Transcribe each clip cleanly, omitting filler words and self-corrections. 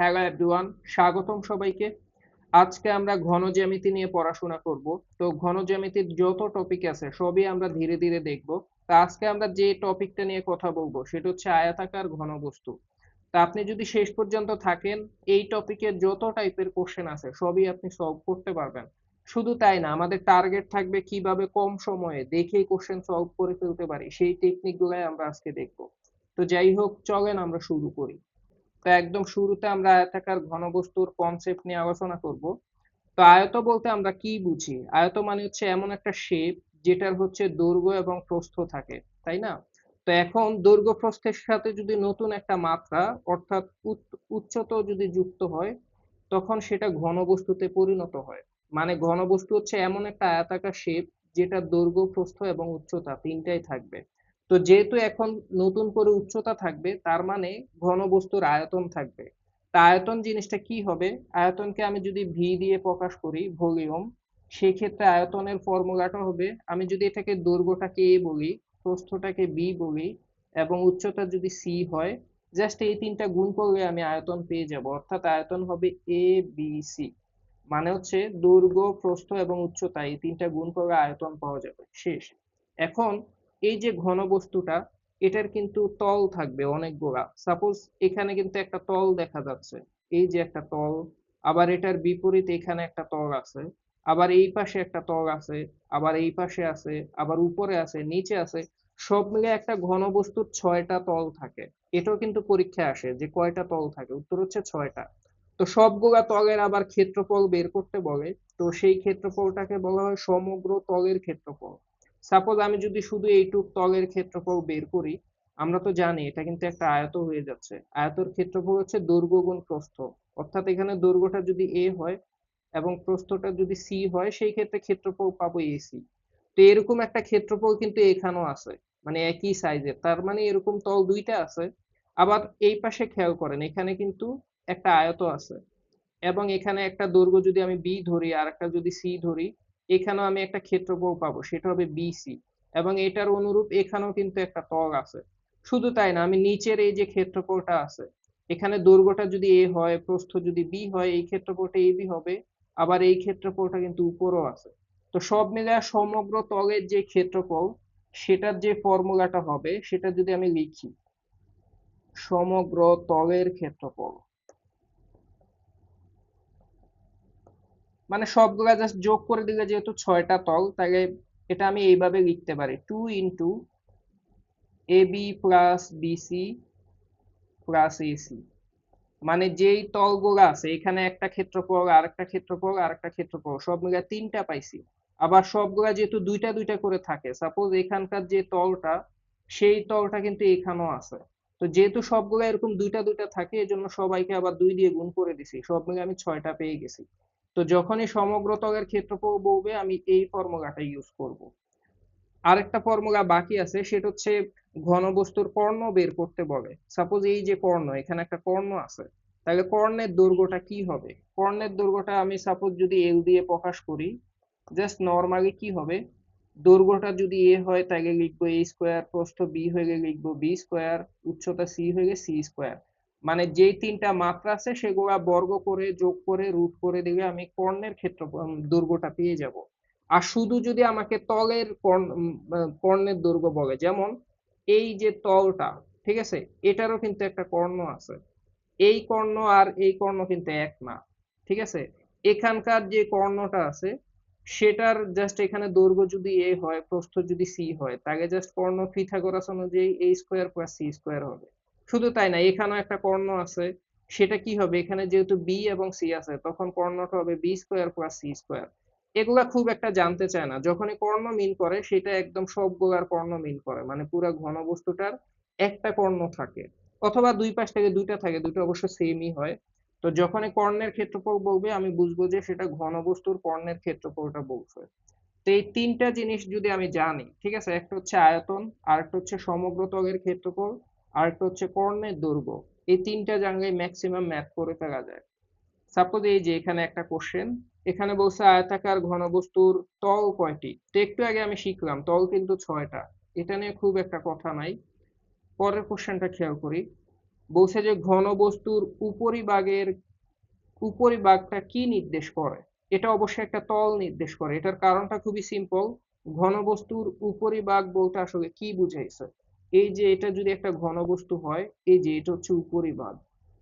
Hello everyone, স্বাগতম সবাইকে। আজকে আমরা ঘন জ্যামিতি নিয়ে পড়াশোনা করব। তো ঘন জ্যামিতির যত টপিক আছে সবই আমরা ধীরে ধীরে দেখব। তা আজকে আমরা যে টপিকটা নিয়ে কথা বলবো সেটা হচ্ছে আয়তাকার ঘনবস্তু। তা আপনি যদি শেষ পর্যন্ত থাকেন, এই টপিকের যত টাইপের কোশ্চেন আছে সবই আপনি সলভ করতে পারবেন। শুধু তাই না, আমাদের টার্গেট থাকবে কিভাবে কম সময়ে দেখেই কোশ্চেন সলভ করে ফেলতে পারি, সেই টেকনিক গুলাই আমরা আজকে দেখবো। তো যাই হোক, চলেন আমরা শুরু করি। তো একদম শুরুতে আমরা আয়তাকার ঘনবস্তুর কনসেপ্ট নিয়ে আলোচনা করব। তো আয়ত বলতে আমরা কি বুঝি? আয়ত মানে হচ্ছে এমন একটা শেপ যেটার হচ্ছে দৈর্ঘ্য এবং প্রস্থ থাকে, তাই না? তো এখন দৈর্ঘ্য প্রস্থের সাথে যদি নতুন একটা মাত্রা অর্থাৎ উচ্চতা যদি যুক্ত হয়, তখন সেটা ঘনবস্তুতে পরিণত হয়। মানে ঘনবস্তু হচ্ছে এমন একটা আয়তাকার শেপ যেটা দৈর্ঘ্য, প্রস্থ এবং উচ্চতা তিনটাই থাকবে। তো যেহেতু এখন নতুন করে উচ্চতা থাকবে, তার মানে ঘনবস্তুর আয়তন থাকবে। তা আয়তন জিনিসটা কি হবে? আয়তনকে আমি যদি ভি দিয়ে প্রকাশ করি, ভলিউম, সেই ক্ষেত্রে আয়তনের ফর্মুলাটা হবে, আমি যদি এটাকে দৈর্ঘ্যটাকে এ বলি, প্রস্থটাকে বি বলি এবং উচ্চতা যদি সি হয়, জাস্ট এই তিনটা গুণ করলে আমি আয়তন পেয়ে যাব। অর্থাৎ আয়তন হবে এ বি সি। মানে হচ্ছে দৈর্ঘ্য, প্রস্থ এবং উচ্চতা এই তিনটা গুণ করলে আয়তন পাওয়া যাবে। শেষ। এখন এই যে ঘনবস্তুটা, এটার কিন্তু তল থাকবে অনেকগুলা। সাপোজ এখানে কিন্তু একটা তল দেখা যাচ্ছে, এই যে একটা তল। আবার এটার বিপরীত এখানে একটা তল আছে, আবার এই পাশে একটা তল আছে, আবার এই পাশে আছে, আবার উপরে আছে, নিচে আছে। সব মিলে একটা ঘনবস্তুর 6টা তল থাকে। এটাও কিন্তু পরীক্ষায় আসে যে কয়টা তল থাকে, উত্তর হচ্ছে 6টা। তো সবগুলা তলের আবার ক্ষেত্রফল বের করতে বলে। তো সেই ক্ষেত্রফলটাকে বলা হয় সমগ্র তলের ক্ষেত্রফল। সাপোজ আমি যদি শুধু এইটুক তলের ক্ষেত্রফল বের করি, আমরা তো জানি এটা কিন্তু একটা আয়ত হয়ে যাচ্ছে। আয়তর ক্ষেত্রফল হচ্ছে দৈর্ঘ্য গুণ প্রস্থ। অর্থাৎ এখানে দৈর্ঘ্যটা যদি এ হয় এবং প্রস্থটা যদি সি হয়, সেই ক্ষেত্রে ক্ষেত্রফল পাবো এসি। তো এরকম একটা ক্ষেত্রফল কিন্তু এখানেও আছে, মানে একই সাইজের। তার মানে এরকম তল দুইটা আছে। আবার এই পাশে খেয়াল করেন, এখানে কিন্তু একটা আয়ত আছে এবং এখানে একটা দৈর্ঘ্য যদি আমি বি ধরি আর একটা যদি সি ধরি, এখানেও আমি একটা ক্ষেত্রফল পাবো, সেটা হবে বিসি। এবং এটার অনুরূপ এখানেও কিন্তু একটা তল আছে। শুধু তাই না, আমি নিচের এই যে ক্ষেত্রফলটা আছে, এখানে দৈর্ঘ্যটা যদি এ হয়, প্রস্থ যদি বি হয়, এই ক্ষেত্রফলটা এবি হবে। আবার এই ক্ষেত্রফলটা কিন্তু উপরও আছে। তো সব মিলে সমগ্র তলের যে ক্ষেত্রফল, সেটার যে ফর্মুলাটা হবে সেটা যদি আমি লিখি, সমগ্র তলের ক্ষেত্রফল, মানে সবগুলা জাস্ট যোগ করে দিলে যেহেতু 6টা তল, তাহলে এটা আমি এইভাবে লিখতে পারি, 2 * AB plus BC plus AC. মানে যেই তলগুলো আছে, এখানে একটা ক্ষেত্রফল, আরেকটা ক্ষেত্রফল, আরেকটা ক্ষেত্রফল, সব মিলে 3টা পাইছি। আবার সবগুলা যেহেতু দুইটা দুইটা করে থাকে, সাপোজ এখানকার যে তলটা, সেই তলটা কিন্তু এখানেও আছে। তো যেহেতু সবগুলা এরকম দুইটা দুইটা থাকে, এজন্য সবাইকে আবার 2 দিয়ে গুণ করে দিছি, সব মিলে আমি 6টা পেয়ে গেছি। তো যখনই সমগ্র তলের ক্ষেত্রফল বলবে, আমি এই ফর্মুলাটা ইউজ করব। আরেকটা ফর্মুলা বাকি আছে, সেটা হচ্ছে ঘনবস্তুর কর্ণ বের করতে বলে। সাপোজ এই যে কর্ণ, এখানে একটা কর্ণ আছে, তাহলে কর্ণের দৈর্ঘ্যটা কি হবে? কর্ণের দৈর্ঘ্যটা আমি সাপোজ যদি এল দিয়ে প্রকাশ করি, জাস্ট নর্মালি কি হবে, দৈর্ঘ্যটা যদি এ হয় তাহলে লিখবো এ স্কোয়ার, প্রস্থ বি হয়ে লিখবো বি স্কোয়ার, উচ্চতা সি হয়ে সি স্কোয়ার। মানে যেই তিনটা মাত্রা আছে সেগুলা বর্গ করে, যোগ করে, রুট করে দিলে আমি কর্ণের ক্ষেত্র দৈর্ঘ্যটা পেয়ে যাব। আর শুধু যদি আমাকে তলের কর্ণের দৈর্ঘ্য বলে, যেমন এই যে তলটা, ঠিক আছে, এটারও কিন্তু একটা কর্ণ আছে। এই কর্ণ আর এই কর্ণ কিন্তু এক না, ঠিক আছে। এখানকার যে কর্ণটা আছে, সেটার জাস্ট এখানে দৈর্ঘ্য যদি এ হয়, প্রস্থ যদি সি হয়, তাহলে জাস্ট কর্ণ পিথাগোরাস অনুযায়ী এ স্কোয়ার প্লাস সি স্কোয়ার হবে। শুধু তাই না, এখানেও একটা কর্ণ আছে, সেটা কি হবে, এখানে যেহেতু বি এবং সি আছে, তখন কর্ণটা হবে B square plus C square. এগুলা খুব একটা জানতে চায় না, যখনই কর্ণ মিন করে সেটা একদম সবগুলার কর্ণ মিন করে, মানে পুরো ঘনবস্তুটার একটা কর্ণ থাকে। অথবা দুই পাশ থেকে দুইটা থাকে, দুটো অবশ্য সেমই হয়। তো যখনই কর্ণের ক্ষেত্রফল বলবে, আমি বুঝবো যে সেটা ঘনবস্তুর কর্ণের ক্ষেত্রফলটা বলছে। তো এই তিনটা জিনিস যদি আমি জানি, ঠিক আছে, একটা হচ্ছে আয়তন, আরেকটা হচ্ছে সমগ্র ত্বকের ক্ষেত্রফল, আরেকটা হচ্ছে কর্ণের দৈর্ঘ্য। এই তিনটা জানলে ম্যাক্সিমাম ম্যাথ করে ফেলা যায়। সাপোজ এই যে এখানে একটা কোশ্চেন, এখানে বলছে আয়তাকার ঘনবস্তুর তল কয়টি। তো একটু আগে আমি শিখলাম তল কিন্তু 6টা, এটা নিয়ে খুব একটা কথা নাই। পরের কোশ্চেনটা খেয়াল করি, বলছে যে ঘনবস্তুর উপরিভাগটা কি নির্দেশ করে? এটা অবশ্যই একটা তল নির্দেশ করে। এটার কারণটা খুবই সিম্পল। ঘনবস্তুর উপরিভাগ বলতে আসলে কি বুঝাইছে? এই যে এটা যদি একটা ঘনবস্তু হয়, এই যে এটা হচ্ছে উপরিভাগ,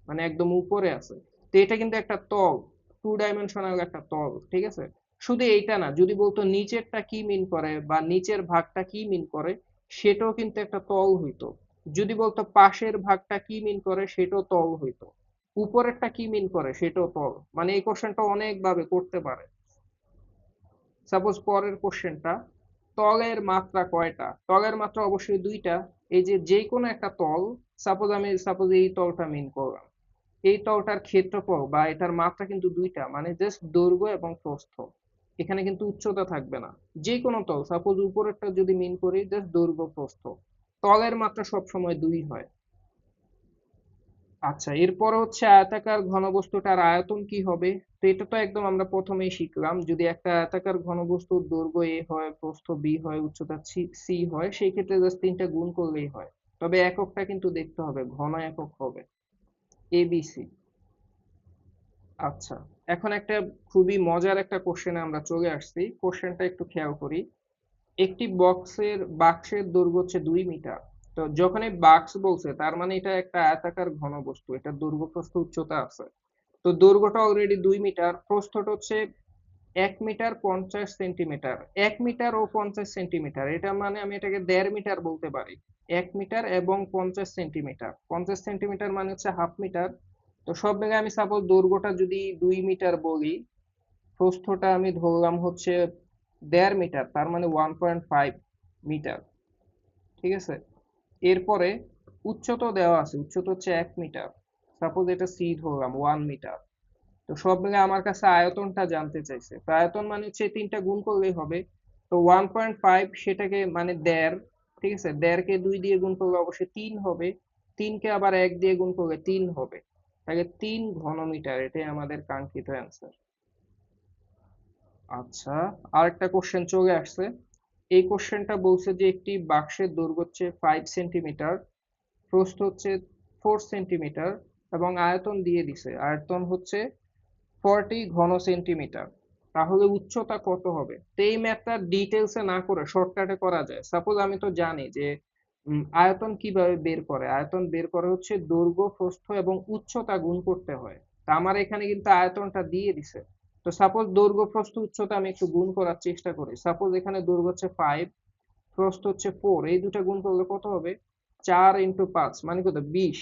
মানে একদম উপরে আছে। তো এটা কিন্তু একটা তল, টু ডাইমেনশনাল একটা তল, ঠিক আছে? শুধু এইটা না, যদি বলতো নিচেরটা কি মিন করে বা নিচের ভাগটা কি মিন করে, সেটাও কিন্তু একটা তল হইতো। যদি বলতো পাশের ভাগটা কি মিন করে, সেটাও তল হইতো। উপরেরটা কি মিন করে সেটাও তল। মানে এই কোশ্চেনটা অনেক ভাবে করতে পারে। সাপোজ পরের কোশ্চেনটা, তলের মাত্রা কয়টা? তলের মাত্রা অবশ্যই দুইটা। এই যে যে কোনো একটা তল, সাপোজ এই তলটা মিন করলাম, এই তলটার ক্ষেত্রফল বা এটার মাত্রা কিন্তু দুইটা, মানে জাস্ট দৈর্ঘ্য এবং প্রস্থ। এখানে কিন্তু উচ্চতা থাকবে না। যে কোনো তল, সাপোজ উপরেরটা যদি মিন করি, জাস্ট দৈর্ঘ্য প্রস্থ। তলের মাত্রা সবসময় দুই হয়। আচ্ছা, এরপরে হচ্ছে আয়তাকার ঘনবস্তুটার আয়তন কি হবে? তো এটা তো একদম আমরা প্রথমেই শিখলাম, যদি একটা আয়তাকার ঘনবস্তুর দৈর্ঘ্য এ হয়, প্রস্থ বি হয়, উচ্চতা সি হয়, সেই ক্ষেত্রে জাস্ট তিনটা গুণ করলেই হয়। তবে এককটা কিন্তু দেখতে হবে, ঘন একক হবে এবিসি। আচ্ছা, এখন একটা খুবই মজার একটা কোশ্চেনে আমরা চলে আসছি। কোশ্চেনটা একটু খেয়াল করি। একটি বাক্সের দৈর্ঘ্য হচ্ছে 2 মিটার। তো যখন এই বাক্স বলছে, তার মানে এটা একটা আয়তাকার ঘনবস্তু, এটা দৈর্ঘ্য প্রস্থ উচ্চতা আছে। তো দৈর্ঘ্যটা অলরেডি 2 মিটার, প্রস্থটা হচ্ছে 1 মিটার 50 সেন্টিমিটার। 1 মিটার ও 50 সেন্টিমিটার, এটা মানে আমি এটাকে 1.5 মিটার বলতে পারি। 1 মিটার এবং 50 সেন্টিমিটার, 50 সেন্টিমিটার মানে হচ্ছে হাফ মিটার। তো সব মিলে আমি সাপোজ দৈর্ঘ্যটা যদি 2 মিটার বলি, প্রস্থটা আমি ধরলাম হচ্ছে 1.5 মিটার, তার মানে 1.5 মিটার, ঠিক আছে? এরপরে উচ্চতা দেওয়া আছে, উচ্চতা হচ্ছে 1 মিটার, সাপোজ এটা সি ধরলাম 1 মিটার। তো সব মিলে আমার কাছে আয়তনটা জানতে চাইছে। তো আয়তন মানে হচ্ছে এই তিনটা গুণ করলেই হবে। তো 1.5 সেটাকে মানে 1.5, ঠিক আছে? 1.5 কে 2 দিয়ে গুণ করলে অবশ্যই 3 হবে। 3 কে আবার 1 দিয়ে গুণ করলে 3 হবে। তাহলে 3 ঘনমিটার, এটাই আমাদের কাঙ্ক্ষিত অ্যান্সার। আচ্ছা, আরেকটা কোশ্চেন চলে আসছে। এই কোশ্চেনটা বলছে যে একটি বাক্সের দৈর্ঘ্য হচ্ছে 5 সেন্টিমিটার, প্রস্থ হচ্ছে 4 সেন্টিমিটার, এবং আয়তন দিয়ে দিছে, আয়তন হচ্ছে 40 ঘন সেন্টিমিটার। তাহলে উচ্চতা কত হবে? তো এই ম্যাথটা ডিটেলসে না করে শর্টকাটে করা যায়। সাপোজ আমি তো জানি যে আয়তন কিভাবে বের করে। আয়তন বের করে হচ্ছে দৈর্ঘ্য, প্রস্থ এবং উচ্চতা গুণ করতে হয়। তা আমার এখানে কিন্তু আয়তনটা দিয়ে দিছে। তো সাপোজ দৈর্ঘ্য, প্রস্থ, উচ্চতা আমি একটু গুণ করার চেষ্টা করি। সাপোজ এখানে দৈর্ঘ্য হচ্ছে 5, প্রস্থ হচ্ছে 4, এই দুটা গুণ করলে কত হবে? 4 × 5 মানে কত? 20।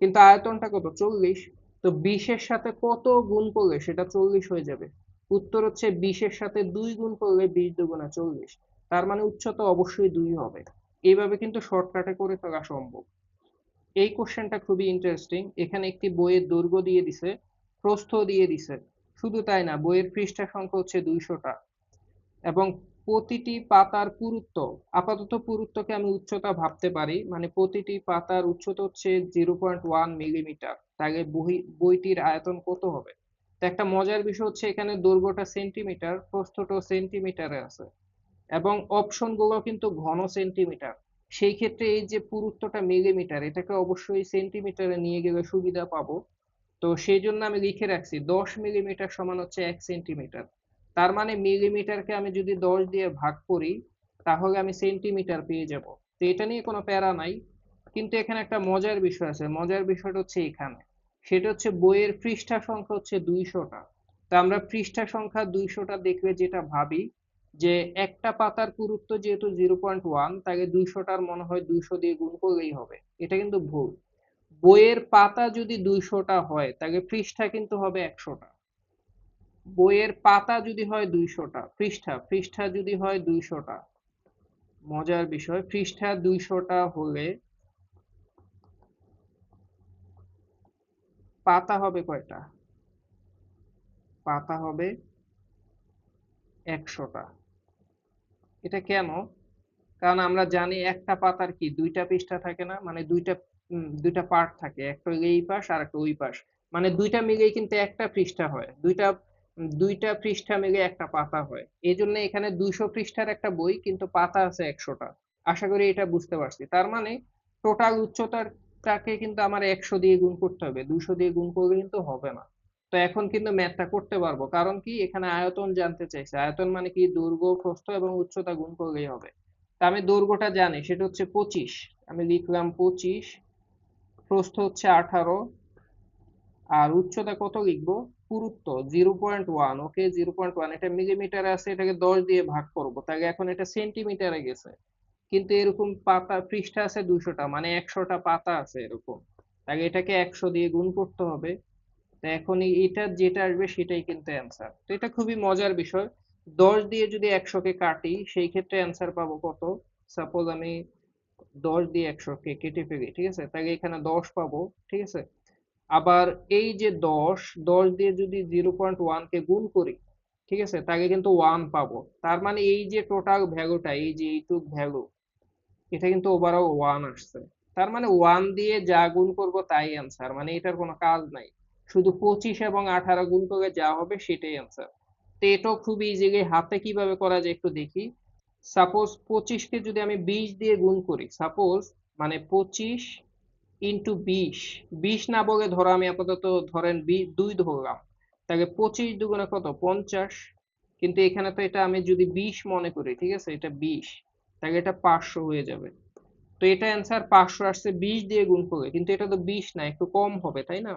কিন্তু আয়তনটা কত? 40। তো 20-এর সাথে কত গুণ করলে সেটা 40 হয়ে যাবে? উত্তর হচ্ছে 20-এর সাথে 2 গুণ করলে 20 দুগুণা 40। তার মানে উচ্চতা অবশ্যই 2 হবে। এইভাবে কিন্তু শর্টকাটে করে ফেলা সম্ভব। এই কোশ্চেনটা খুবই ইন্টারেস্টিং। এখানে একটি বইয়ের দৈর্ঘ্য দিয়ে দিছে, প্রস্থ দিয়ে দিছে। শুধু তাই না, বইয়ের পৃষ্ঠা সংখ্যা হচ্ছে 200টা, এবং প্রতিটি পাতার পুরুত্ব, আপাতত পুরুত্বকে আমি উচ্চতা ভাবতে পারি, মানে প্রতিটি পাতার উচ্চতা হচ্ছে 0.1 মিলিমিটার। তাহলে বইটির আয়তন কত হবে? তো একটা মজার বিষয় হচ্ছে এখানে দৈর্ঘ্যটা সেন্টিমিটার, প্রস্থটাও সেন্টিমিটারে আছে, এবং অপশনগুলো কিন্তু ঘন সেন্টিমিটার। সেই ক্ষেত্রে এই যে পুরুত্বটা মিলিমিটার, এটাকে অবশ্যই সেন্টিমিটারে নিয়ে গেলে সুবিধা পাবো। তো সেই জন্য আমি লিখে রাখছি 10 মিলিমিটার সমান হচ্ছে 1 সেন্টিমিটার। তার মানে মিলিমিটারকে আমি যদি 10 দিয়ে ভাগ করি, তাহলে আমি সেন্টিমিটার পেয়ে যাব। তো এটা নিয়ে কোনো প্যারা নাই। কিন্তু এখানে একটা মজার বিষয় আছে, মজার বিষয়টা হচ্ছে এখানে। সেটা হচ্ছে বইয়ের পৃষ্ঠা সংখ্যা হচ্ছে 200টা। তা আমরা পৃষ্ঠা সংখ্যা 200টা দেখলে যেটা ভাবি, যে একটা পাতার পুরুত্ব যেহেতু 0.1, তাকে 200টার মনে হয় 200 দিয়ে গুণ করলেই হবে। এটা কিন্তু ভুল। বইয়ের পাতা যদি 200টা হয়, তাহলে পৃষ্ঠা কিন্তু হবে 100টা। বইয়ের পাতা যদি হয় 200টা, পৃষ্ঠা পৃষ্ঠা যদি হয় 200টা, মজার বিষয়, পৃষ্ঠা 200টা হলে পাতা হবে কয়টা? পাতা হবে 100টা। এটা কেন? কারণ আমরা জানি একটা পাতার কি দুইটা পৃষ্ঠা থাকে না, মানে দুইটা পার্ট থাকে, একটা হলো এই পাশ আর একটা ওই পাশ, মানে দুইটা মিলেই কিন্তু একটা পৃষ্ঠা হয়। দুইটা পৃষ্ঠা মিলে একটা পাতা হয়। এই জন্য এখানে 200 পৃষ্ঠার একটা বই, কিন্তু পাতা আছে 100টা। আশা করি এটা বুঝতে পারছি। তার মানে টোটাল উচ্চতার তাকে কিন্তু আমার 100 দিয়ে গুণ করতে হবে, 200 দিয়ে গুণ করলে কিন্তু হবে না। তো এখন কিন্তু ম্যাথটা করতে পারবো, কারণ কি এখানে আয়তন জানতে চাইছে। আয়তন মানে কি, দৈর্ঘ্য প্রস্থ এবং উচ্চতা গুণ করলেই হবে। তা আমি দৈর্ঘ্যটা জানি, সেটা হচ্ছে 25, আমি লিখলাম 25, প্রস্থ হচ্ছে 18, আর উচ্চতা কত লিখবো, পুরুত্ব 0.1। ওকে, 0.1, এটা মিলিমিটারে আছে, এটাকে 10 দিয়ে ভাগ করব, তাহলে এখন এটা সেন্টিমিটারে গেছে। কিন্তু এরকম পাতা পৃষ্ঠা আছে 200টা, মানে 100টা পাতা আছে এরকম, তাহলে এটাকে 100 দিয়ে গুণ করতে হবে। তো এখন এটা যেটা আসবে সেটাই কিন্তু অ্যান্সার। তো এটা খুবই মজার বিষয়। 10 দিয়ে যদি 100কে কাটি, সেই ক্ষেত্রে অ্যান্সার পাবো কত। সাপোজ আমি 10 দিয়ে 100কে কেটে ফেলি, ঠিক আছে, তাহলে এখানে 10 পাবো, ঠিক আছে। আবার এই যে 10, 10 দিয়ে যদি 0.1 কে গুণ করি, ঠিক আছে, তাকে কিন্তু 1 পাবো। তার মানে এই যে টোটাল ভ্যালুটা, এই যে এইটুক ভ্যালু, এটা কিন্তু ওভারঅল 1 আসছে। তার মানে 1 দিয়ে যা গুণ করব তাই অ্যান্সার, মানে এটার কোনো কাজ নাই। শুধু 25 এবং 18 গুণ করে যা হবে সেটাই অ্যান্সার। তো এটাও খুব ইজিলি হাতে কিভাবে করা যায় একটু দেখি। সাপোজ 25কে যদি আমি 20 দিয়ে গুণ করি, সাপোজ, মানে 25 ইন্টু 20, 20 না বলে ধরো আমি আপাতত ধরেন 2 ধরলাম, তাহলে 25 দুগুণে কত, 50। কিন্তু এখানে তো এটা আমি যদি 20 মনে করি, ঠিক আছে, এটা 20, তাহলে এটা 500 হয়ে যাবে। তো এটা অ্যান্সার 500 আসছে 20 দিয়ে গুণ করে, কিন্তু এটা তো 20 না, একটু কম হবে তাই না।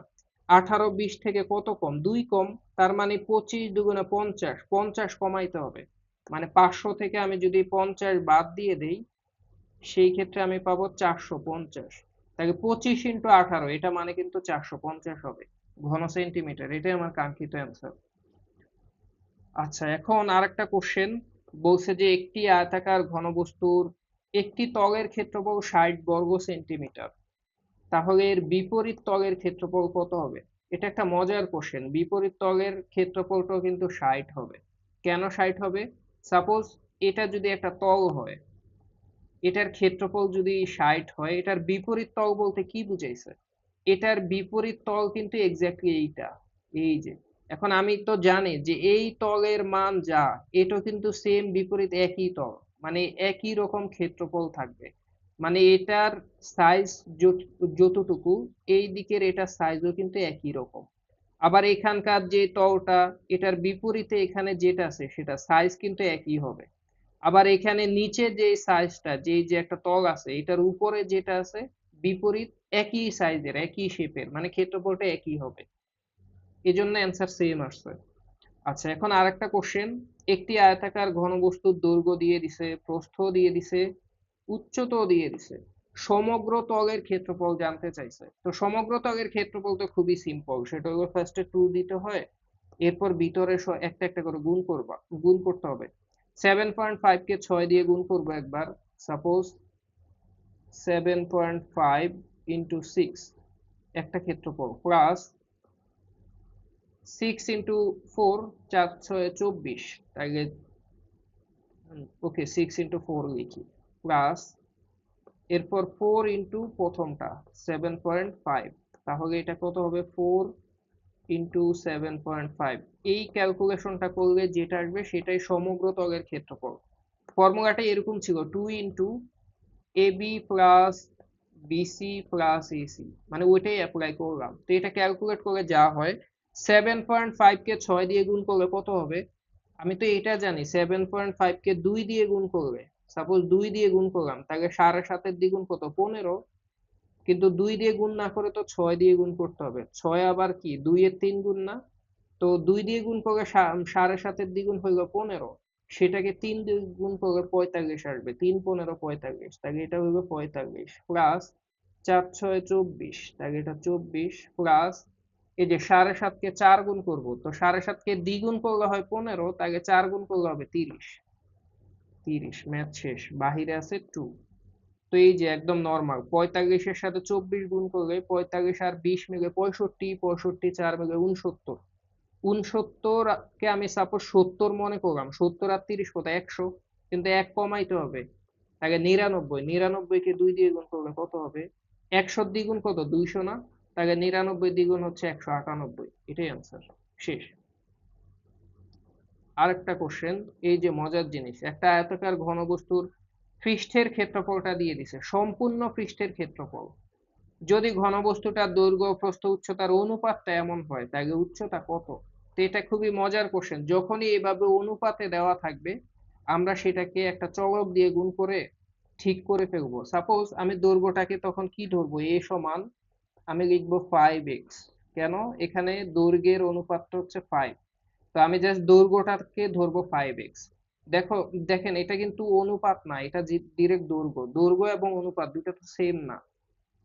18 20 থেকে কত কম, 2 কম। তার মানে 25 দুগুণে 50, 50 কমাইতে হবে। মানে 500 থেকে আমি যদি 50 বাদ দিয়ে দেই, সেই ক্ষেত্রে আমি পাবো 450। তাকে 25 × 18, এটা মানে কিন্তু 450 হবে ঘন সেন্টিমিটার। এটাই আমার কাঙ্ক্ষিত অ্যান্সার। আচ্ছা, এখন আরেকটা কোশ্চেন। বলছে যে একটি আয়তাকার ঘনবস্তুর একটি তলের ক্ষেত্রফল 60 বর্গ সেন্টিমিটার, তাহলে এর বিপরীত তলের ক্ষেত্রফল কত হবে। এটা একটা মজার কোশ্চেন। বিপরীত তলের ক্ষেত্রফলটাও কিন্তু 60 হবে। কেন 60 হবে? সাপোজ এটা যদি একটা তল হয়, এটার ক্ষেত্রফল যদি 60 হয়, এটার বিপরীত তল বলতে কি বুঝাইছে? এটার বিপরীত তল কিন্তু এক্স্যাক্টলি এইটা, এই যে। এখন আমি তো জানি যে এই তলের মান যা, এটা কিন্তু সেম বিপরীত একই তল, মানে একই রকম ক্ষেত্রফল থাকবে। মানে এটার সাইজ যতটুকু, এই দিকের এটার সাইজও কিন্তু একই রকম। আবার এখানকার যে তলটা, এটার বিপরীতে এখানে যেটা আছে সেটা সাইজ কিন্তু একই হবে। আবার এখানে নিচে যে সাইজটা, যে একটা তল আছে, এটার উপরে যেটা আছে বিপরীত, একই সাইজের একই শেপের, মানে ক্ষেত্রফলটা একই হবে। এজন্য অ্যান্সার সেম আসছে। আচ্ছা, এখন আরেকটা কোশ্চেন। একটি আয়তাকার ঘনবস্তুর দৈর্ঘ্য দিয়ে দিছে, প্রস্থ দিয়ে দিছে, উচ্চতাও দিয়ে দিছে, সমগ্র তলের ক্ষেত্রফল জানতে চাইছে। তো সমগ্র তলের ক্ষেত্রফল তো খুবই সিম্পল, সেটা হলো ফার্স্টে 2 দিতে হয়, এরপর ভিতরে একটা একটা করে গুণ করতে হবে। 7.5 কে 6 দিয়ে গুণ করবো একবার, সাপোজ 7.5 ইন্টু 6 একটা ক্ষেত্রফল, প্লাস 6 ইন্টু 4, 4 6 24, তাহলে ওকে 6 ইন্টু 4 লিখি, প্লাস এরপর 4 ইন্টু প্রথমটা 7.5, তাহলে এটা কত হবে, 4 ইন্টু 7.5। এই ক্যালকুলেশনটা করলে যেটা আসবে সেটাই সমগ্র তলের ক্ষেত্রফল। ফর্মুলাটা এরকম ছিল, 2 into AB plus BC plus AC, মানে ওইটাই অ্যাপ্লাই করলাম। তো এটা ক্যালকুলেট করে যা হয়, 7.5 কে 6 দিয়ে গুণ করলে কত হবে। আমি তো এটা জানি, 7.5 কে 2 দিয়ে গুণ করলে, সাপোজ 2 দিয়ে গুণ করলাম, তাহলে 7.5-এর দ্বিগুণ কত, 15। কিন্তু 2 দিয়ে গুণ না করে তো 6 দিয়ে গুণ করতে হবে। 6 আবার কি 2 এর 3 গুণ না? তো 2 দিয়ে গুণ করলে 7.5-এর দ্বিগুণ হইল 15, সেটাকে 3 দিয়ে গুণ করলে 45 আসবে, 3 15 45, তাহলে এটা হইল 45, প্লাস 4 6 24, তাহলে এটা 24, প্লাস এই যে 7.5 কে 4 গুণ করব, তো 7.5 কে দ্বিগুণ করলে হয় 15, তাহলে 4 গুণ করলে হবে 30। 30, ম্যাথ শেষ, বাহিরে আছে 2। তো এই যে একদম নর্মাল, 45-এর সাথে 24 গুণ করলে 45 আর 20 মিলে 65, 65 4 মিলে 69। 69 কে আমি সাপোজ 70 মনে করলাম, 70 আর 30 কত, 100। কিন্তু 1 কমাইতে হবে, তাহলে 99, 99 কে 2 দিয়ে গুণ করলে কত হবে, 100 দ্বিগুণ কত, 200 না? তাহলে 99 দ্বিগুণ হচ্ছে 198, এটাই অ্যান্সার। শেষ। আরেকটা কোশ্চেন, এই যে মজার জিনিস, একটা আয়তাকার ঘনবস্তুর পৃষ্ঠের ক্ষেত্রফলটা দিয়ে দিছে, সম্পূর্ণ পৃষ্ঠের ক্ষেত্রফল যদি ঘনবস্তুটার দৈর্ঘ্য প্রস্থ উচ্চতার অনুপাতটা এমন হয় তাহলে উচ্চতা কত? তো এটা খুবই মজার কোশ্চেন। যখনই এভাবে অনুপাতে দেওয়া থাকবে আমরা সেটাকে একটা চলক দিয়ে গুণ করে ঠিক করে ফেলবো। সাপোজ আমি দৈর্ঘ্যটাকে তখন কি ধরবো, এ সমান আমি লিখবো 5x। কেন? এখানে দৈর্ঘ্যের অনুপাতটা হচ্ছে 5, তো আমি জাস্ট দৈর্ঘ্যটাকে ধরবো 5x। দেখো, দেখেন এটা কিন্তু অনুপাত না, এটা ডিরেক্ট দৈর্ঘ্য। দৈর্ঘ্য এবং অনুপাত দুটো তো সেম না,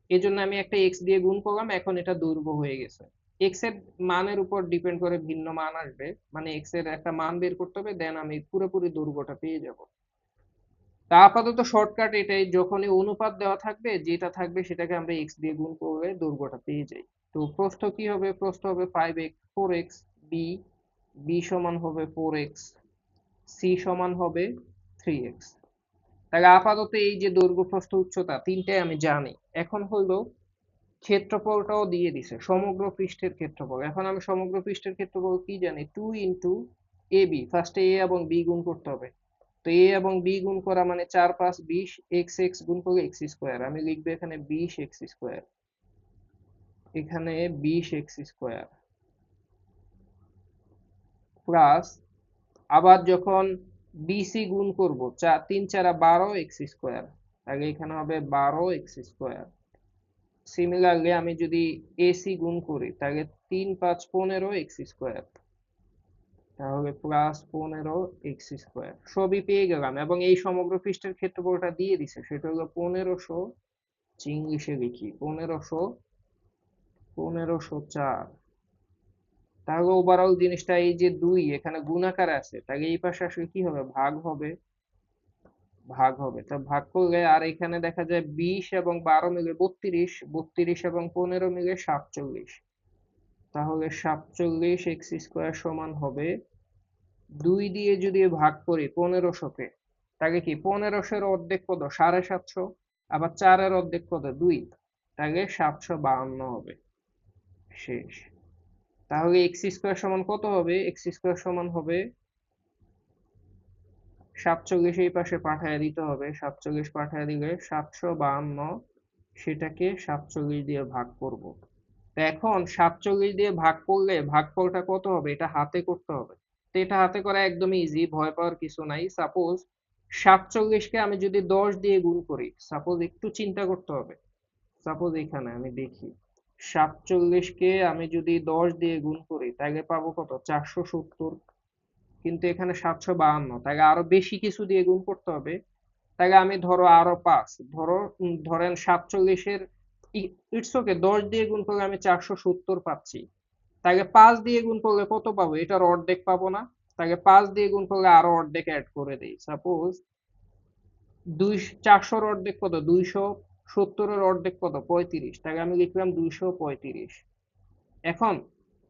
এই জন্য আমি একটা এক্স দিয়ে গুণ করলাম, এখন এটা দৈর্ঘ্য হয়ে গেছে। এক্স এর মানের উপর ডিপেন্ড করে ভিন্ন মান আসবে, মানে এক্স এর একটা মান বের করতে হবে, দেন আমি পুরোপুরি দৈর্ঘ্যটা পেয়ে যাব। তা আপাতত শর্টকাট এটাই, যখনই অনুপাত দেওয়া থাকবে যেটা থাকবে সেটাকে আমরা এক্স দিয়ে গুণ করলে দৈর্ঘ্যটা পেয়ে যাই। তো প্রস্থ কি হবে? প্রস্থ হবে 5x 4x। বি, বি সমান হবে 4x। সি সমান হবে 3x। তাহলে আপাতত এই যে দৈর্ঘ্য প্রস্থ উচ্চতা তিনটাই আমি জানি। এখন হলো ক্ষেত্রফলটাও দিয়ে দিছে, সমগ্র পৃষ্ঠের ক্ষেত্রফল। এখন আমি সমগ্র পৃষ্ঠের ক্ষেত্রফল কি জানি? 2 ইন্টু এ বি। ফার্স্টে এ এবং বি গুণ করতে হবে। তো এ এবং বি গুণ করা মানে 4 5 20, এক্স এক্স গুণ করে এক্স স্কোয়ার। আমি লিখবো এখানে 20 এক্স স্কোয়ার, এখানে 20 এক্স স্কোয়ার প্লাস, আবার যখন বিসি গুণ করবো 3 4 12 এক্স স্কোয়ার, তাহলে এখানে হবে 12 এক্স স্কোয়ার। সিমিলারলি আমি যদি এসি গুণ করি তাহলে 3 5 15 এক্স স্কোয়ার, তাহলে প্লাস 15 এক্স স্কোয়ার। সবই পেয়ে গেলাম এবং এই সমগ্র পৃষ্ঠের ক্ষেত্রফলটা দিয়ে দিছে, সেটা হলো 1500। ইংলিশে লিখি 1504। তাহলে ওভারঅল জিনিসটা এই যে 2 এখানে গুণ আকারে আছে, তাহলে এই পাশে আসলে কি হবে? ভাগ হবে। ভাগ হবে, তা ভাগ করলে আর এখানে দেখা যায় 20 এবং 12 মিলে 32, 32 এবং 15 মিলে 47। তাহলে 47 এক্স স্কোয়ার সমান হবে, 2 দিয়ে যদি ভাগ করি 1500-কে, তাহলে কি 1500-এর অর্ধেক কত? 750। আবার 4-এর অর্ধেক কত? 2, তাহলে 752 হবে। শেষ। তাহলে এক্স স্কোয়ার সমান কত হবে? এক্স স্কোয়ার সমান হবে 47 এই পাশে পাঠায় দিতে হবে, 47 পাঠায় দিলে 752, সেটাকে 47 দিয়ে ভাগ করব। তো এখন 47 দিয়ে ভাগ করলে ভাগফলটা কত হবে? এটা হাতে করতে হবে। তো এটা হাতে করা একদম ইজি, ভয় পাওয়ার কিছু নাই। সাপোজ 47-কে আমি যদি 10 দিয়ে গুণ করি, সাপোজ একটু চিন্তা করতে হবে। সাপোজ এখানে আমি দেখি 47-কে আমি যদি 10 দিয়ে গুণ করি তাহলে পাবো কত? 470। কিন্তু এখানে 752, তাহলে আরো বেশি কিছু দিয়ে গুণ করতে হবে। তাহলে আমি ধরো আরো 5 ধরো, ধরেন 47-এর ইটস ওকে 10 দিয়ে গুণ করলে আমি 470 পাচ্ছি। তাহলে 5 দিয়ে গুণ করলে কত পাবো? এটার অর্ধেক পাবো না? তাহলে 5 দিয়ে গুণ করলে আরো অর্ধেক অ্যাড করে দেই। সাপোজ 400-র অর্ধেক কত? 270-এর অর্ধেক কত? 35। তাহলে আমি লিখলাম 235। এখন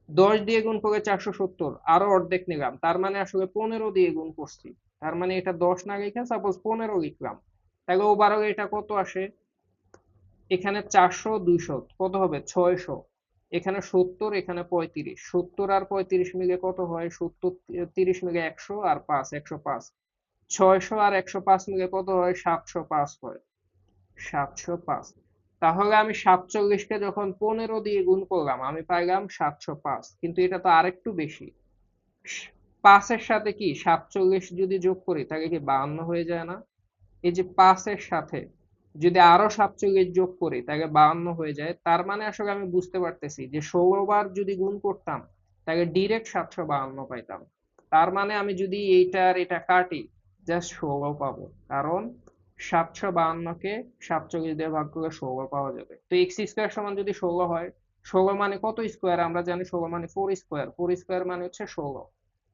10 দিয়ে গুণ করে 470, আরো অর্ধেক নিলাম, তার মানে আসলে 15 দিয়ে গুণ করছি। তার মানে এটা 10 না লিখে সাপোজ 15 লিখলাম। তাহলে ওভারঅল এটা কত আসে? এখানে 400 200 কত হবে? 600। এখানে 70, এখানে 35, 70 আর 35 মিলে কত হয়? 70 30 মিলে 100 আর 5 105। 600 আর 105 মিলে কত হয়? 705 হয়। 705। তাহলে আমি 47-কে যখন 15 দিয়ে গুণ করলাম আমি পাইলাম 705, কিন্তু এটা তো আরেকটু বেশি। 5-এর সাথে কি 47 যদি যোগ করি তাহলে কি 52 হয়ে যায় না? এই যে 5-এর সাথে যদি আরো 47 যোগ করি তাহলে 52 হয়ে যায়। তার মানে আসলে আমি বুঝতে পারতেছি যে 16 বার যদি গুণ করতাম তাহলে ডিরেক্ট 752 পাইতাম। তার মানে আমি যদি এইটা আর এটা কাটি জাস্ট 16 পাবো, কারণ 752-কে 47 দিয়ে ভাগ করলে 16 পাওয়া যাবে। তো এক্স স্কোয়ার সমান যদি 16 হয়, 16 মানে কত স্কোয়ার? আমরা জানি 16 মানে 4 স্কোয়ার, 4 স্কোয়ার মানে হচ্ছে 16।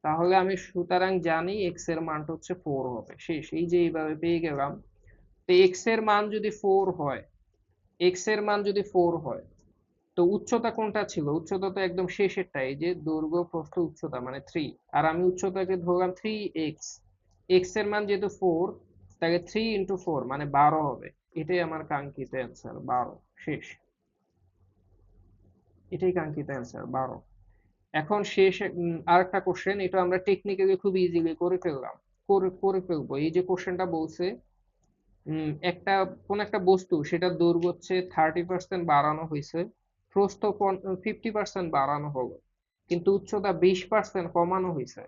তাহলে আমি সুতরাং জানি এক্স এর মানটা হচ্ছে 4 হবে। শেষ। এই যে এইভাবে পেয়ে গেলাম। তো এক্স এর মান যদি 4 হয়, এক্স এর মান যদি 4 হয়, তো উচ্চতা কোনটা ছিল? উচ্চতা তো একদম শেষেরটা, এই যে দৈর্ঘ্য প্রস্থ উচ্চতা মানে 3, আর আমি উচ্চতাকে ধরলাম 3x। এক্স এর মান যেহেতু 4, তাহলে 3 ইন্টু 4 মানে 12 হবে। এটাই আমার কাঙ্ক্ষিত অ্যান্সার, 12। শেষ। এটাই কাঙ্ক্ষিত অ্যান্সার, 12। এখন শেষ আরেকটা কোশ্চেন, এটা আমরা টেকনিক্যালি খুব ইজিলি করে ফেললাম, করে করে ফেলবো। এই যে কোশ্চেনটা বলছে একটা কোন একটা বস্তু সেটার দৈর্ঘ্য হচ্ছে 30% বাড়ানো হয়েছে, প্রস্থ 50% বাড়ানো হলো, কিন্তু উচ্চতা 20% কমানো হয়েছে,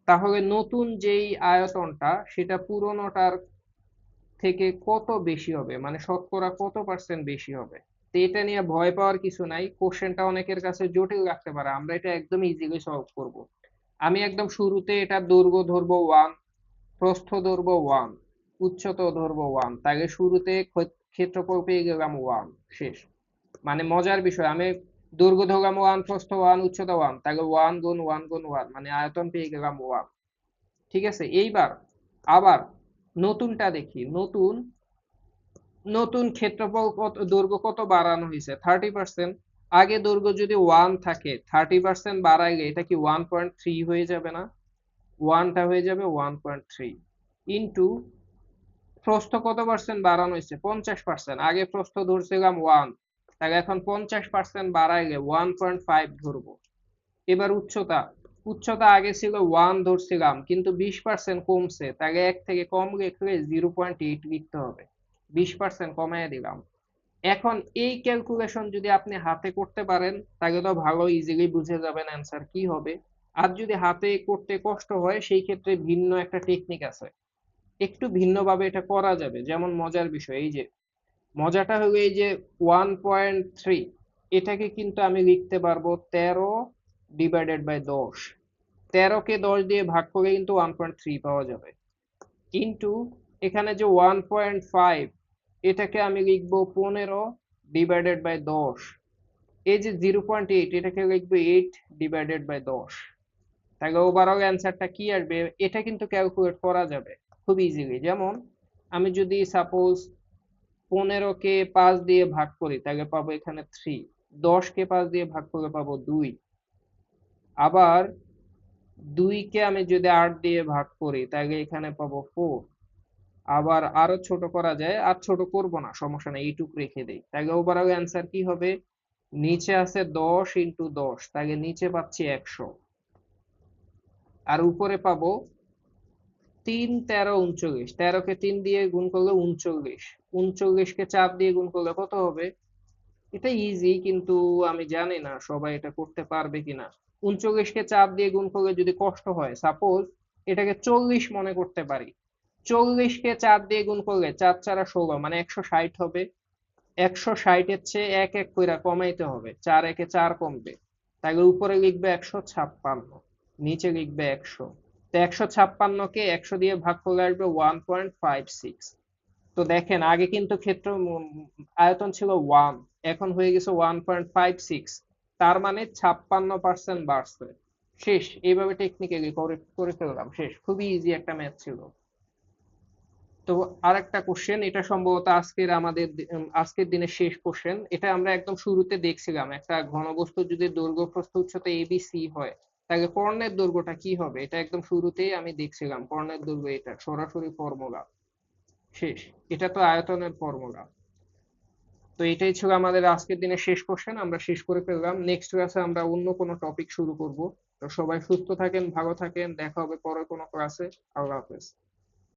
তাহলে নতুন যেই আয়তনটা সেটা পুরোনোটার থেকে কত বেশি হবে, মানে শতকরা কত পার্সেন্ট বেশি হবে। তো এটা নিয়ে ভয় পাওয়ার কিছু নাই, কোশ্চেনটা অনেকের কাছে জটিল লাগতে পারে, আমরা এটা একদম ইজিলি সলভ করব। আমি একদম শুরুতে এটা দৈর্ঘ্য ধরবো 1, প্রস্থ ধরবো 1, উচ্চতা ধরবো 1, তাহলে শুরুতে ক্ষেত্রফল পেয়ে গেলাম 1। শেষ। মানে মজার বিষয়, আমি দৈর্ঘ্য ধরলাম 1, প্রস্থ 1, উচ্চতা 1, তাহলে 1 গুণ 1 গুণ 1, মানে আয়তন পেয়ে গেলাম 1। ঠিক আছে, এইবার আবার নতুনটা দেখি। নতুন নতুন ক্ষেত্রফল কত, দৈর্ঘ্য কত বাড়ানো হয়েছে? 30%। আগে দৈর্ঘ্য যদি 1 থাকে, 30% বাড়াইলে এটা কি 1.3 হয়ে যাবে না? 1টা হয়ে যাবে 1.3 ইন্টু প্রস্থ কত পার্সেন্ট বাড়ানো হয়েছে? 50%। আগে প্রস্থ ধরছিলাম 1, তাহলে এখন 50% বাড়াইলে 1.5 ধরবো। এবার উচ্চতা, উচ্চতা আগে ছিল 1 ধরছিলাম, কিন্তু 20% কমছে, তাহলে 1 থেকে কম লিখলে 0.8 লিখতে হবে। 20% কমায় দিলাম। এখন এই ক্যালকুলেশন যদি আপনি হাতে করতে পারেন তাহলে তো ভালো, ইজিলি বুঝে যাবেন অ্যান্সার কি হবে। আর যদি হাতে করতে কষ্ট হয় সেই ক্ষেত্রে ভিন্ন একটা টেকনিক আছে, একটু ভিন্নভাবে এটা করা যাবে। যেমন মজার বিষয়, এই যে মজাটা হলো এই যে 1.3, এটাকে কিন্তু আমি লিখতে পারবো 13/10। 13কে 10 দিয়ে ভাগ করে কিন্তু 1.3 পাওয়া যাবে। কিন্তু এখানে যে 1.5, এটাকে আমি লিখবো 15/10। এই যে 0.8, এটাকে লিখবো 8/10। তাহলে ওভারঅল অ্যান্সারটা কি আসবে? এটা কিন্তু ক্যালকুলেট করা যাবে খুব ইজিলি। যেমন আমি যদি সাপোজ 15কে 5 দিয়ে ভাগ করি তাহলে পাবো এখানে 3, 10কে 5 দিয়ে ভাগ করলে পাবো 2, আবার 2কে আমি যদি 8 দিয়ে ভাগ করি তাহলে এখানে পাবো 4। আবার আরো ছোট করা যায়, আর ছোট করব না, সমস্যা নেই, এইটুক রেখে দেই। তাহলে ওভারঅল অ্যান্সার কি হবে? নিচে আছে 10 ইন্টু 10, তাহলে নিচে পাচ্ছি 100, আর উপরে পাবো 3, 13, 39। 13কে 3 দিয়ে গুণ করলে 39, 39কে 4 দিয়ে গুণ করলে কত হবে? এটা ইজি, কিন্তু আমি জানি না সবাই এটা করতে পারবে কিনা। 39কে 4 দিয়ে গুণ করলে যদি কষ্ট হয়, সাপোজ এটাকে 40 মনে করতে পারি। 40কে 4 দিয়ে গুণ করলে 4 4 16, মানে 160 হবে। 160-এর চেয়ে এক এক কইরা কমাইতে হবে, 4 একে 4 কমবে, তাহলে উপরে লিখবে 156, নিচে লিখবে 100। তো 156কে 100 দিয়ে ভাগ করলে আসবে 1.56। তো দেখেন আগে কিন্তু আয়তন ছিল 1, এখন হয়ে গেছে 1.56, তার মানে 56% বাড়ছে। শেষ। এইভাবে টেকনিক্যালি করে করে ফেললাম, শেষ। খুবই ইজি একটা ম্যাথ ছিল। তো আরেকটা কোশ্চেন, এটা সম্ভবত আজকের দিনের শেষ কোশ্চেন। এটা আমরা একদম শুরুতে দেখছিলাম, একটা ঘনবস্তু যদি দৈর্ঘ্য প্রস্থ উচ্চতা ABC হয় তাহলে কর্ণের দৈর্ঘ্যটা কি হবে, এটা একদম শুরুতেই আমি দেখছিলাম। কর্ণের দৈর্ঘ্য এটা সরাসরি ফর্মুলা। শেষ। এটা তো আয়তনের ফর্মুলা। তো এটাই ছিল আমাদের আজকের দিনের শেষ কোশ্চেন, আমরা শেষ করে ফেললাম। নেক্সট ক্লাসে আমরা অন্য কোনো টপিক শুরু করব। তো সবাই সুস্থ থাকেন, ভালো থাকেন, দেখা হবে পরের কোনো ক্লাসে। আল্লাহ হাফেজ।